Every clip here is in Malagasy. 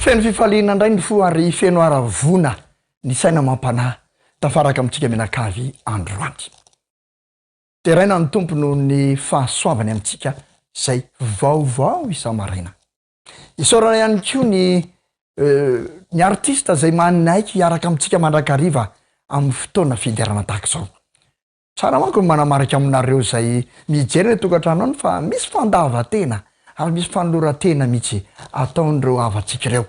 Feno fifaliana indray ny foary feno aravona ny saina mampanahy tafaraka amintsika menakavy androany. Teraina ny tompo noho ny fahasoavany amintsika zay vaovao isa-maraina. Isaorana ihany koa ny artista zay manaiky hiaraka amintsika mandrakariva amin'ny fotoana fiderana tahaka izao. Tsara manko manamarika aminareo zay mijery ny tokantrano any fa misy fandavan-tena ary misy fanoloran-tena mihitsy ataon'ireo havatsika ireo.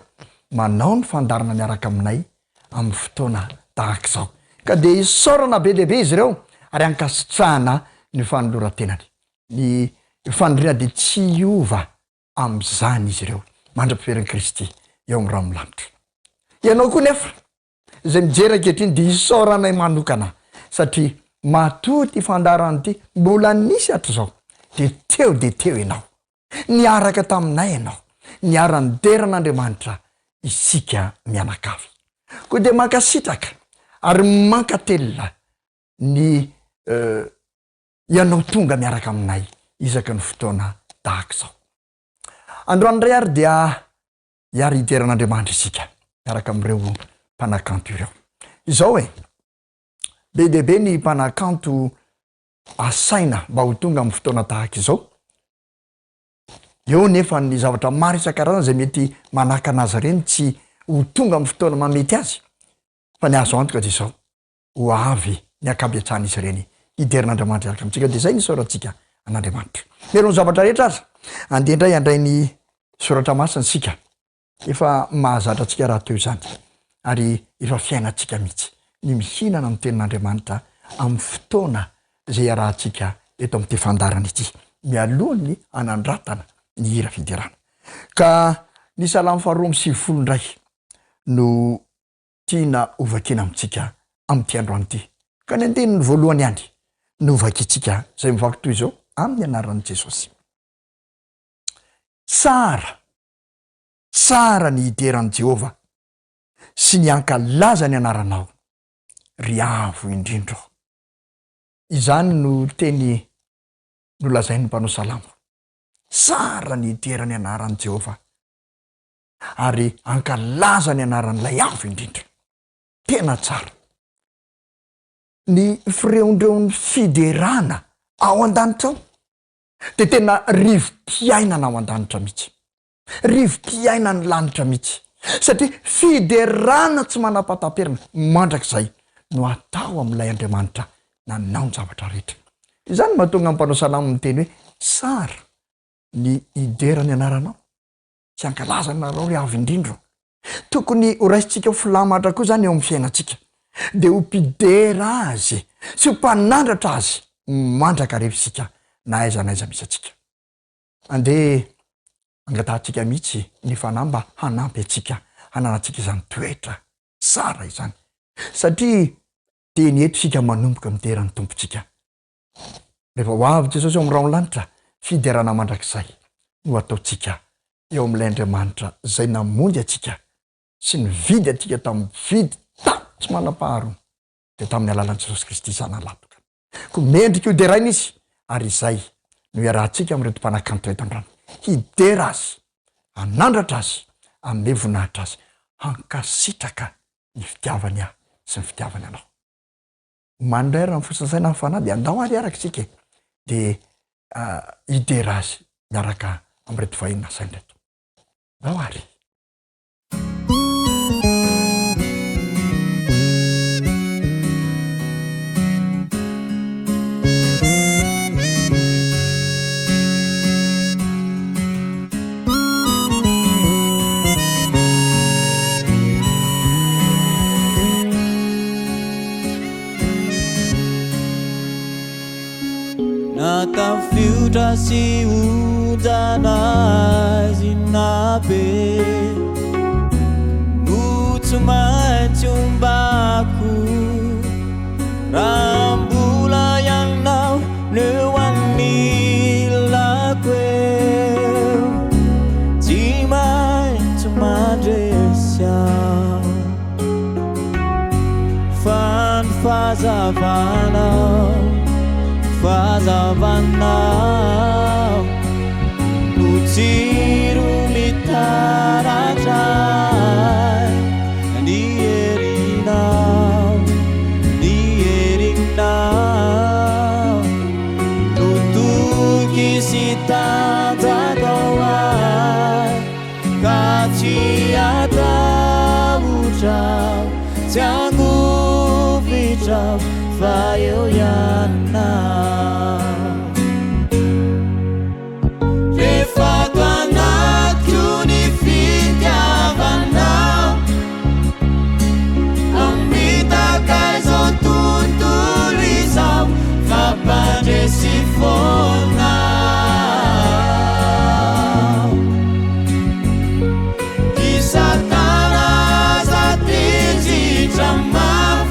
Manao ny fandarana miaraka aminay amin'ny fotoana tahaka izao. Ka dia isaorana be dehibe izy ireo ary ankasitrahana ny fanoloran-tenany. Ny faniriana dia tsy hiova amin'izany izy ireo. Mandra-piferan'i Kristy eo amin'ny rano milamitra. Ianao koa nefa izay mijery ankehitriny dia isaoranay manokana satria matoa ty fandarana ity mbola nisy hatrizao dia teo ianao. Niaraka taminay ianao. Niara-nideran'Andriamanitra isika mianakavy. Koa dia mankasitraka ary mankatelina ny ianao tonga miaraka aminay isaka ny fotoana tahaka izao. Androany ary dia hiara hideran'Andriamanitra isika miaraka amin'ireo mpanakanto ireo. Izao be dehibe ny mpanakanto asaina mba ho tonga amin'ny fotoana tahaka izao. Eo nefa ny zavatra maro isan-karazany zay mety manaka anazy ireny tsy ho tonga amin'ny fotoana mamety azy. Fa ny azo antoka dia izao ho avy ny akabiatsana izy ireny hiderin'Andriamanitra araka amintsika dia izay ny soratsika an'Andriamanitra. Merony zavatra rehetra aza andendray andray ny soratra masina sika efa mahazatra antsika raha teo izany ary efa fiainantsika mihitsy ny mihinana amin'ny tenin'Andriamanitra amin'ny fotoana zay arahantsika eto amin'ity fandarana ity mialohan'ny anandratana ny hira fiderana. Ka ny Salamo 2:20 indray no tiana ovakina amintsika amin'ity androany ity. Ka ny andinin'ny voalohany ihany no ovakitsika zay mivaky toy izao amin'ny anaran'i Jesosy. Tsara ny hideran'i Jehova sy ny ankalaza ny anaranao ry avo indrindro. Izany no teny nolazain'ny mpanao salamo. Tsara ny hiderany anaran'i Jehova ary ankalaza ny anaran'ilay avo indrindro. Tena tsara. Ny fireondreon'ny fiderana ao an-danitra ao dia tena rivo-piainana ao an-danitra mihitsy. Rivo-piaina ny lanitra mihitsy. Satria fiderana tsy manapataperina mandrakizay no atao amin'ilay Andriamanitra nanao ny zavatra rehetra. Izany mahatonga ny mpanao salamo miteny hoe tsara ny hiderany anaranao sy ankalaza ny anarao ry avo indrindro. Tokony ho raisintsika ho filamatra koa zany eo amin'ny fiainantsika dia ho mpidera azy sy ho mpanandratra azy mandraka rehefa isika na aiza misy atsika. Andeha angatahantsika mihitsy ny fanamba hanampy atsika hananantsika izany toetra tsara izany satria dia ny eto isika manomboka mideran'ny tompontsika. Rehefa ho avy Jesosy eo amin'ny rano lanitra fiderana mandrakizay no ataontsika eo amin'ilay Andriamanitra zay namonjy atsika sy nividy atsika tamin'ny vidy tsy manam-paharoa dia tamin'ny alalan'i Jesosy Kristy izany alatoka. Koa mendrika io deraina izy ary izay no iarahantsika amin'ireo mpanakanto eto an-drano. Hidera azy, anandratra azy, amin'ny voninahitra azy, hankasitraka ny fitiavany ahy sy ny fitiavany anao. Mandray raha mifosasaina amin'ny fanahy dia andao ary araka isika dia hidera azy miaraka amin'reto vahiny nasainy reto. Andao ary. Natafiutra si udanazi nabe Nutsumachumbaku Rambula yang nau Newani kwe Jimai tumadresya Fan fazavana Fazavana Utsiru mitaratra sitatao ai kati atau ucap jangan bicara fayo yana Sifona kisah tanah zati drama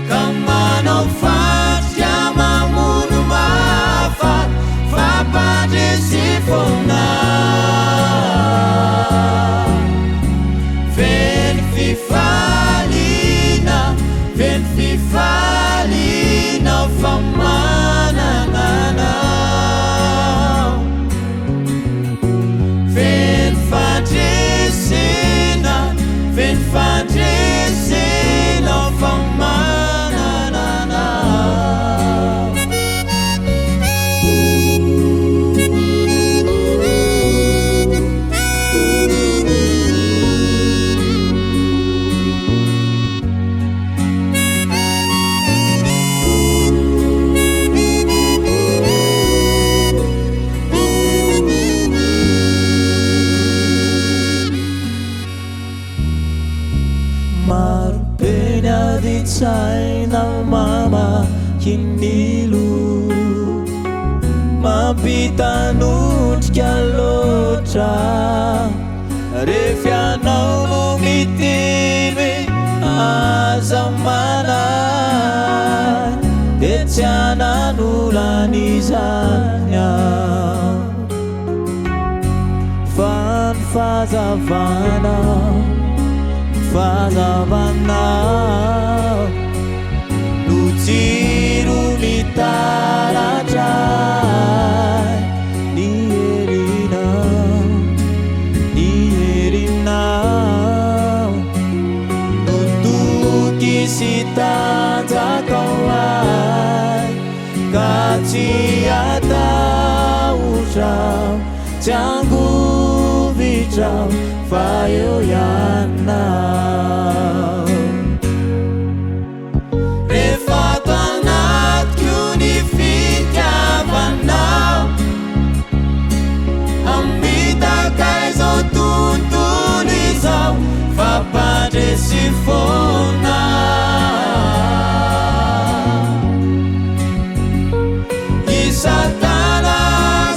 kemana fat yamamun mafat fapada sifona ven fifalina fama Say ng mama kinilu mapitanut kyalotra refianau numitime azamana detiana nulanizanya fan fazavana Nutiru mitarajai Nierina Nutuki sitatawai Kati atau ucap Jangan bicara fayo yana Refatanat kunificavanau Ambita kaiso tuntunizau Fapade sifona Isatana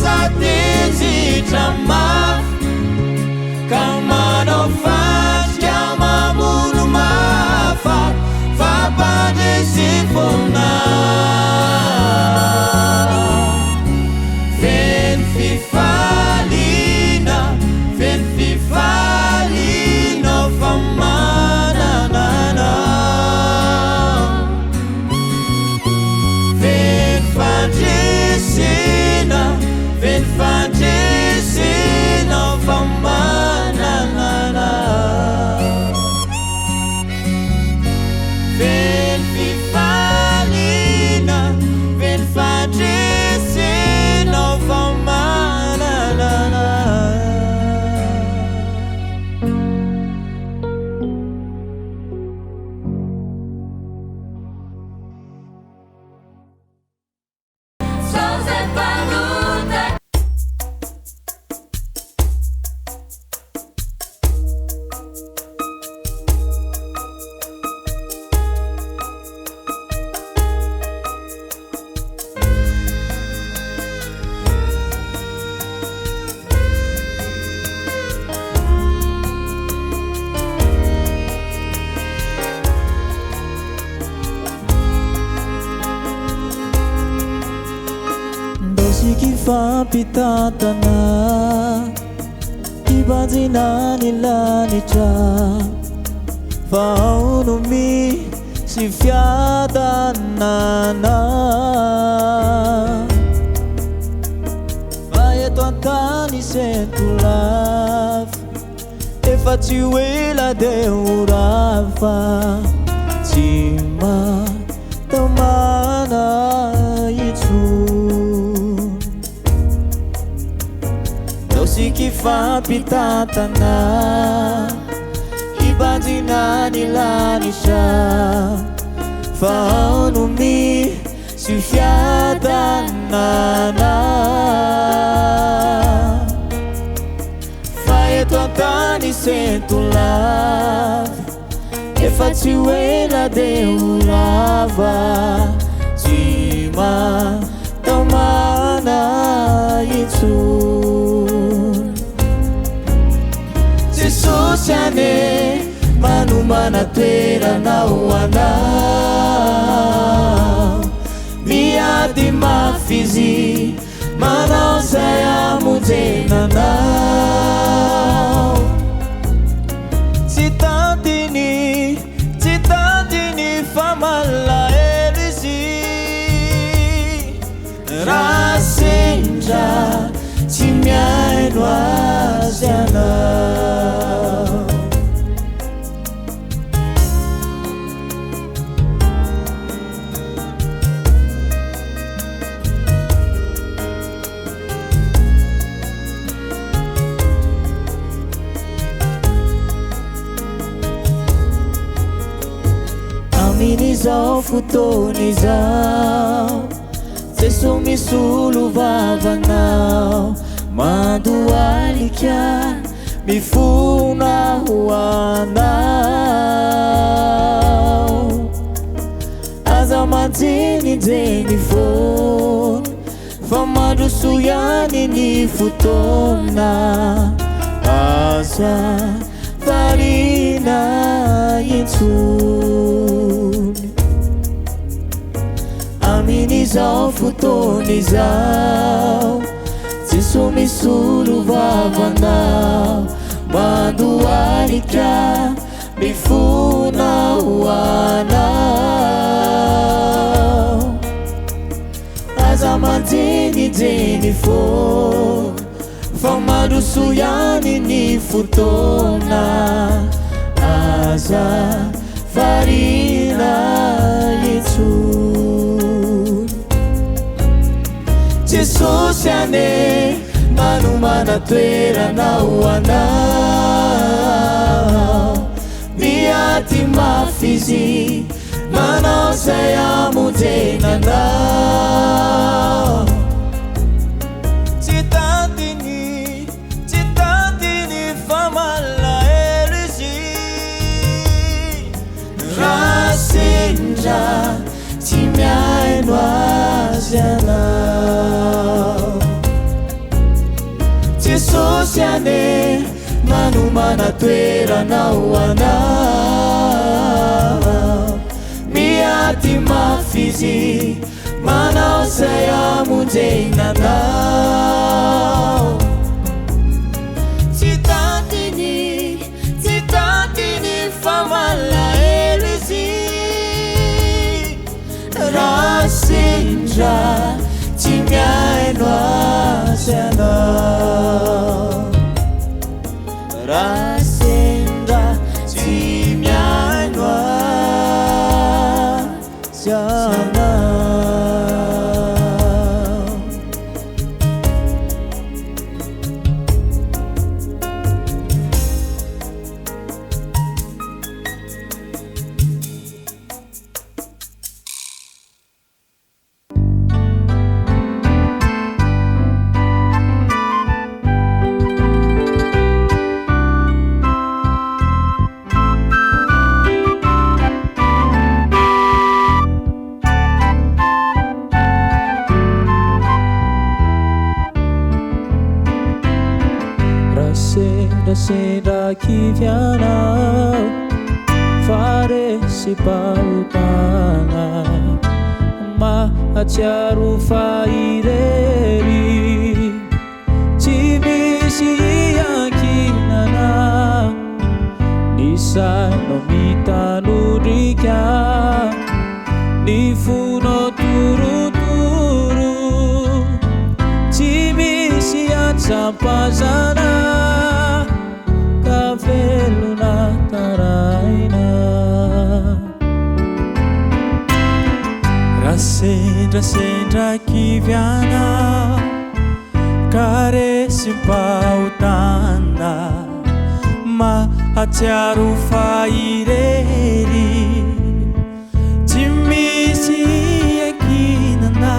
zatezi drama Kamano fat yamamun mafat Fapade sifona Ven fifalina famana nana Ven fadesina famana nana Ven fifalina fadesina famana nana Fapitatana Ibazina nilanitra Faunumi si fiadanana Faeto antany sentolaf Efa tsy ela de orafa Tsy matamana itso musiky fampitatana ibandrina ny lanitra fa ao no misy fiadanana fa eto an-tany sentolava efa tsy hoela de ho lava tsy matamana intsony Jesosy ane manomana toerana ho anao miady mafy izy manao zay amonjenanao tsy tantiny fa malahelo izy raha sendra tsy miaino azy anao amin'izao fotoana izao Jesosy misolo vavanao mandoalika mifona ho anao aza manjenijeny foana fa mandroso ihany ny fotoana aza varina intsony amin'izao fotoana izao Jesosy misolo vavanao mandoalika mifona ho anao aza manjenijeny foana fa mandroso ihany ny fotoana aza varina intsony Jesosy ane manomana toerana ho anao miady mafy izy manao zay amonjenanao tsy tantiny fa malahelo izy raha sendra tsy miaino azy anao Jesosy ane manomana toerana ho anao miady mafy izy manao zay amonjenanao tsy tantiny fa malahelo izy raha sendra tsy miaino azy anao raha sendra tsy miaino azy anao Sendra kivianao faresy pautana mahatsiaro fairery tsy misy ankinana ny sainao mitanodrika ny fonao torotoro tsy misy atsapazana velona taraina raha sendra kiviana karesy karesim-pahotana mahatsiaro fahirery tsy misy ankinana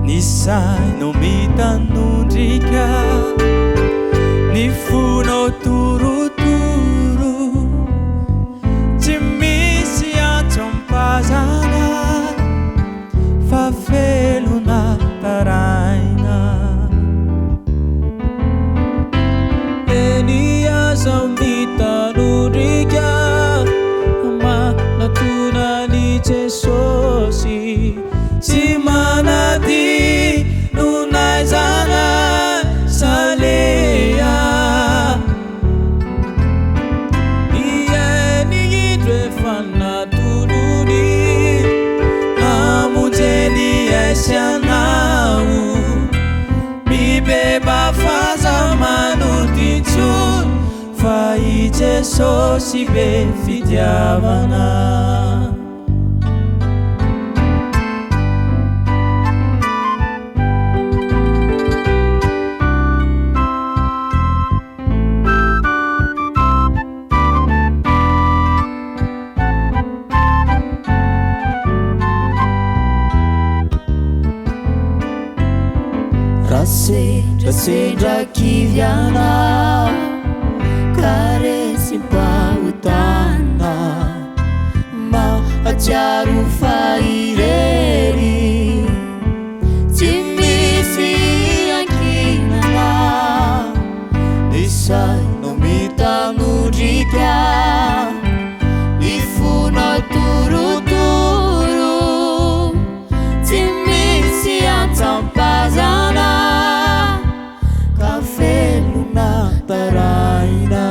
ny sainao mitanondrika ny fonao torotoro tsy misy antso-ampazana fa velona taraina eny aza mitanondrika manatonany Jesosy tsy manady nonaizana salea ieny indro efa natonony amonjeny esianao mibeba fazamanodintsony fa i Jesosy be fitiavana rasendra kiviana karesim-pahotana mahatsiaro fahirery tsy misy ankinana ny sainao mitanondrika ny fonao torotoro tsy misy antso-ampazana ka velona taraina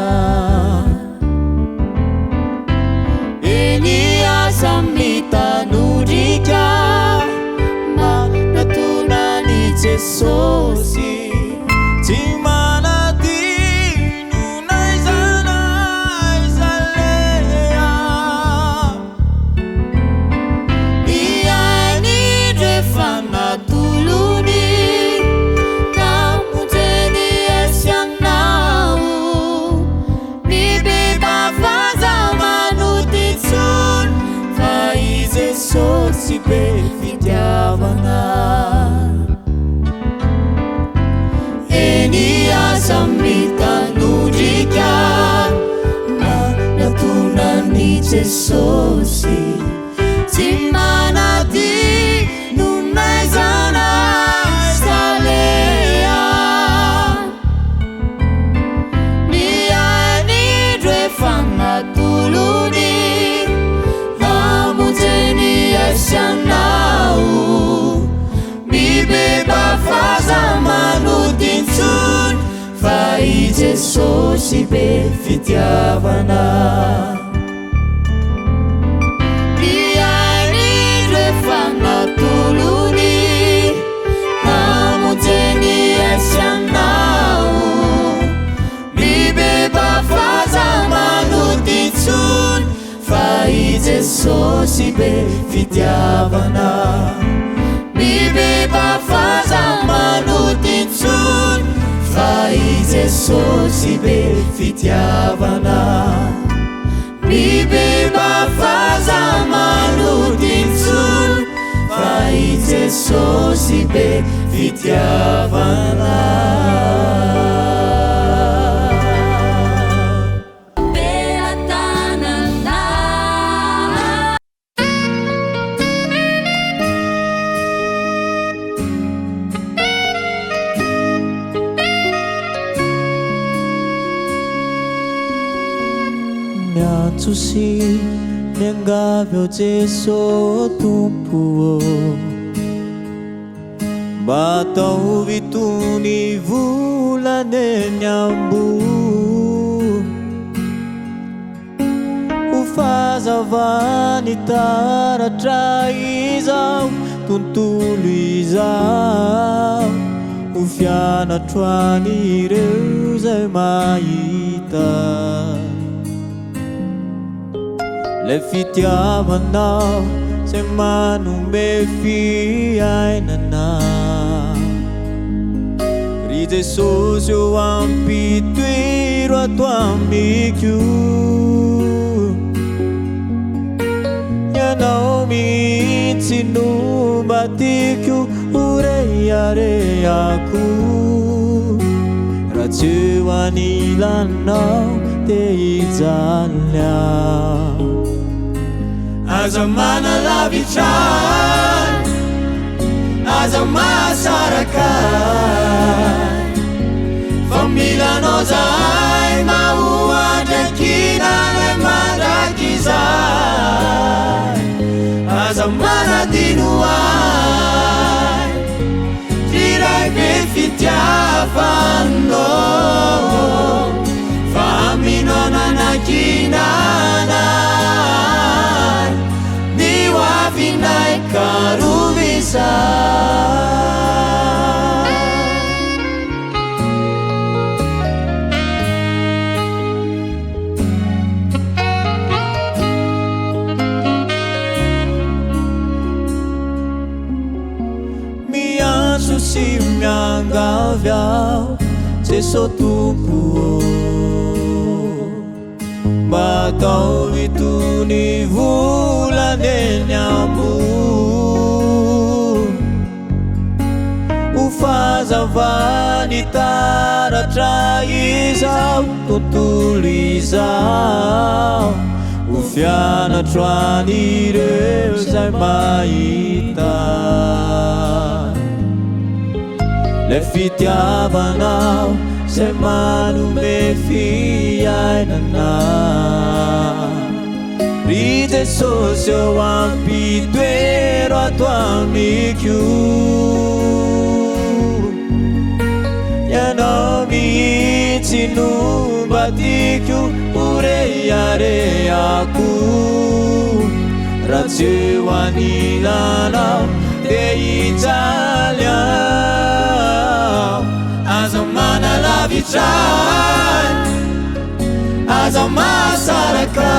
eny aza mitanondrika manatonany Jesosy tsy manadino naizana izalea iany rehefa natolony namonjeny esianao mibeba fazamanodintsony fa i Jesosy be fitiavana eny aza mitanondrika manatonany Jesosy tsy manadino naizana salea niany rehefa natolony namonjeny esianao mibeba fazamanodintsony fa i Jesosy be fitiavana niany rehefa natolony namonjeny esianao mibeba fazamanodintsony fa i Jesosy be fitiavana mibeba fazamanodintsony fa i Jesosy be fitiavana mibeba fazamanodintsony fa i Jesosy be fitiavana miantso miangavy ao Jesosy tompo mba ataovy tony volana eny ambony ho fazavany taratra izao tontolo izao ho fianatro an'ireo zay mahita le fitiavanao zay manome fiainana ry Ry Jesosy eo ampitoero ato amiko. Ianao mihitsy no mba tiako horehareako. Raha tsy eo anilanao dia hijaly aho. Aza manalavitray, aza mahasaraka, fa milanao zahay mahoandrakina mandrakizay. Aza manadino ahy iray be fitiavanao, fa aminao nanakinanay ny hoavinay karovizay. Miantso sy miangavy aho Jesosy Tompo, mba atao itony volana eny ambony. Ho fahazavany taratra izao, tontolo izao, ho fianatro an'ireo zay mahita. Le fitiavanao zay manome fiainana. Ry Jesosy eo ampitoero ato amiko. Ianao mihitsy no mba tiako horehareako. Raha tsy eo anilanao dia hijaly aho. Aza manalavitray, aza mahasaraka,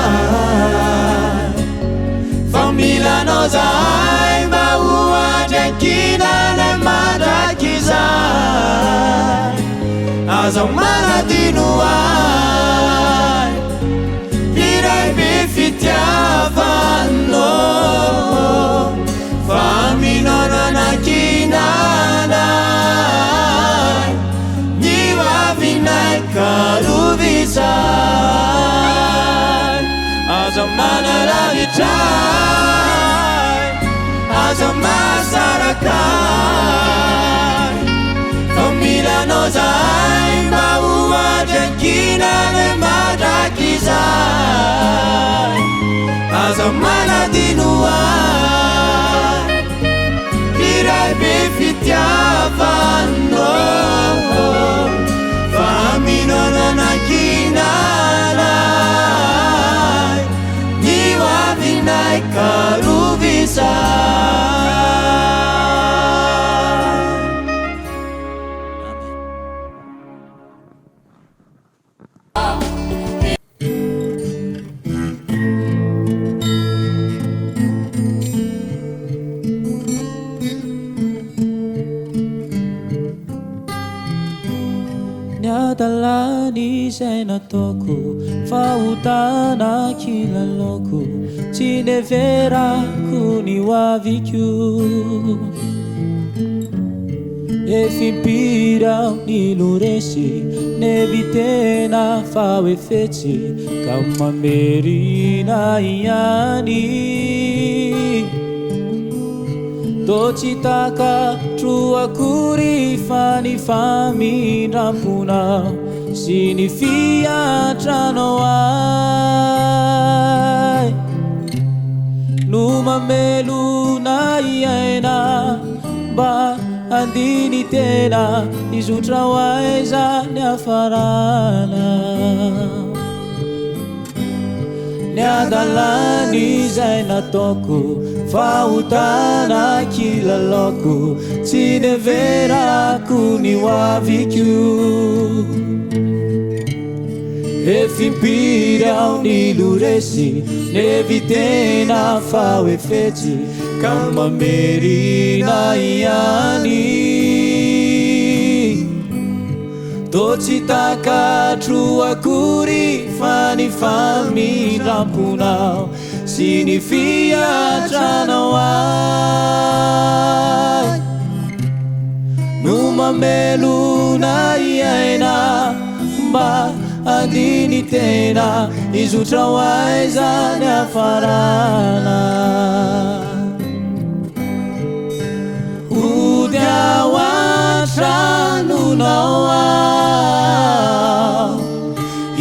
fa milanao zahay mba hoandrakina mandrakizay. Aza manadino ahy iray be fitiavanao, fa aminao nanakinanay ny hoavinay karovizay. Aza manalavitray, aza mahasaraka, fa milanao zahay mba hoandrakina mandrakizay. Aza manadino ahy iray be fitiavanao, fa aminao nanakinanay ny hoavinay karovizay. Niadalany izay nataoko, fahotana kilalako, tsy neverako ny hoaviko. Efimpiry aho niloresy, nevitena fa hoe fetsy, ka mamerina ihany. Tô tsy takatro akory fa ny famindram-ponao sy ny fiatranao ahy. No mamelona iaina mba andiny tena izotra ho aiza ny hafarana. Niadalany izay nataoko, fahotana kilalako, tsy neverako ny hoaviko. Efimpiry aho niloresy, nevitena fa hoe fetsy, ka mamerina ihany. toa tsy takatro akory fa ny famindramponao sy ny fiatranao ay no mamelona iaina mba andiny tena izotra ho aizany afarana ody ao antranonao ao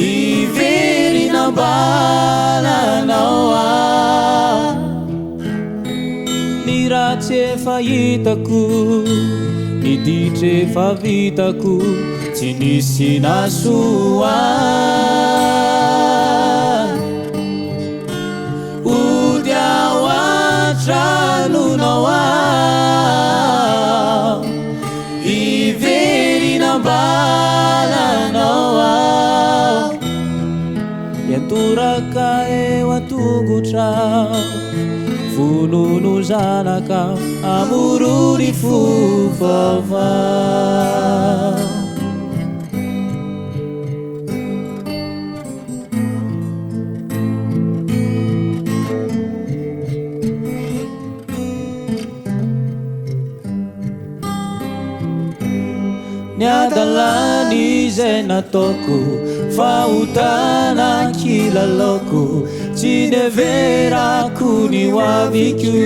iverinambalanao ao ny raha tsy efa hitako ny ditry efa vitako tsy nisy nasoa ody ao antranonao ao iverinambalanao ao iantoraka eo atongotrao vonono zanaka amorony fovavao ny adalany izay nataoko fahotana kilaloko tsy neverako ny hoaviko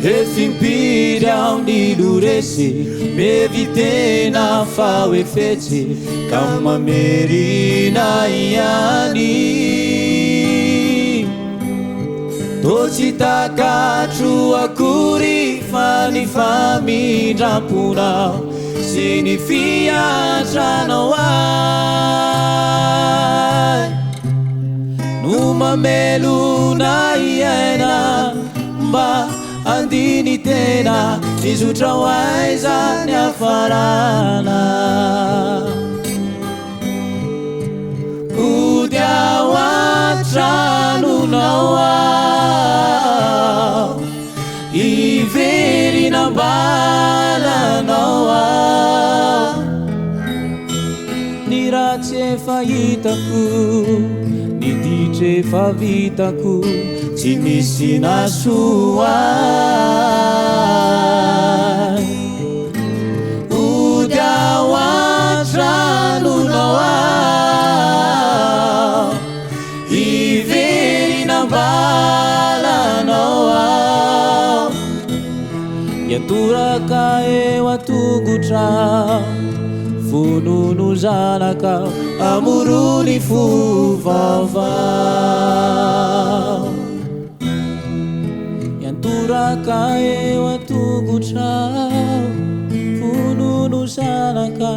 efimpiry ao ny loresy mevitena fa hoe fetsy ka mamerina ihany toa tsy takatro akory fa ny famindramponao sy ny fiatranao ay no mamelona iaina mba andiny tena izotra ho aizany afarana ody ao antranonao ao iverinambalanao ao ny raha tsy efa hitako ny ditry efa vitako tsy misy nasoa ody ao antranonao ao iverinambalanao ao iantoraka eo atongotrao vonono zanaka amorony fovavao iantoraka eo atongotrao vonono zanaka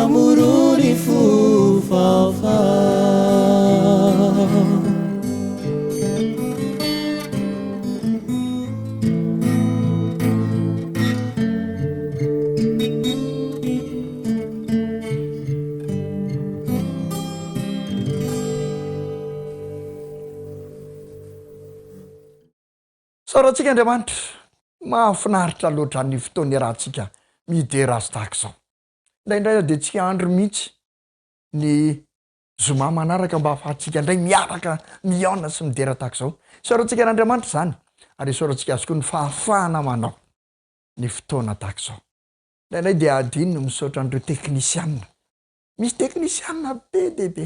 amorony fovavao saorantsika Andriamanitra mahafinaritra loatra ny fotoany rahantsika midera azy tahaka izao indraindray dia tsika andro mihitsy ny zoma manaraka mba ahafahantsika indray miaraka miaona sy midera tahaka izao saorantsika n'Andriamanitra izany ary saorantsika azy koa ny fahafahana manao ny fotoana tahaka izao indraindray dia adinony misaotra an'ireo teknisianina misy teknisianina be dehibe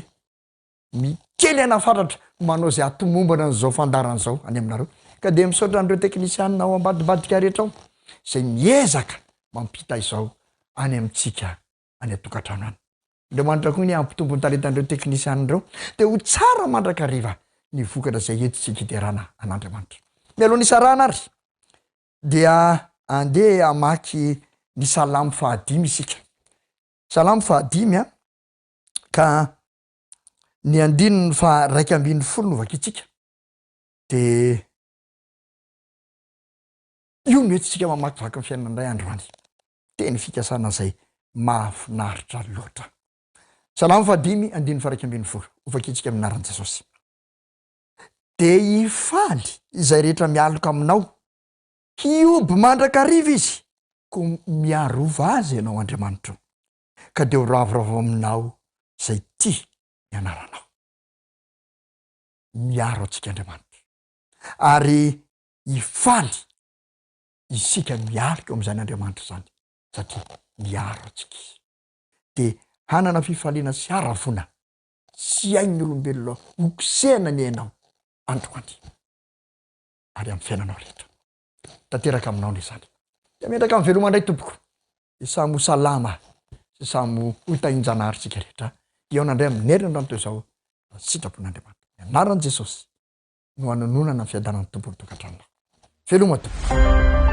mikely anafaratra manao izay atomombana n'izao fandarana izao any aminareo ka dia misaotra an'ireo teknisianina ao ambadibadika rehetra ao izay miezaka mampita izao any amintsika any atokantrano any Andriamanitra koa ny ampitombony talentan'ireo teknisianina ireo dia ho tsara mandrakariva ny vokatra izay entintsika hiderana an'Andriamanitra mialohan'ny sarana ary dia andeha amaky ny salamo 5 isika salamo 5 ka ny 110 no vakitsika dia io no entintsika mamaky vaky ny fiainana indray androany teny fikasana izay mahafinaritra loatra salamo 5 1:1 ovakitsika aminaran'i Jesosy dia hifaly izay rehetra mialoka aminao hioby mandrakariva izy ko miarova azy ianao Andriamanitra ka de ho ravoravo aminao zay ty mianaranao. Miaro antsika Andriamanitra ary ifaly isika miarika am'izany Andriamanitra zany satria miaro antsika izy. De hanana fifaliana sy haravona sy ainy olombelona okosehana ny ainao androany ary amin'ny fiainanao rehetra. Tanteraka aminao ny zany. De metraka amin'ny velomandray tompoko. De samy salama sy samy hotahin-janahary tsika rehetra. Eo nandray amin'ny herinandro teo zao sitrapon'Andriamanitra. Anaran'i Jesosy no hanononana ny fiadanan'ny tompony tokantranonao. Veloma tompoko.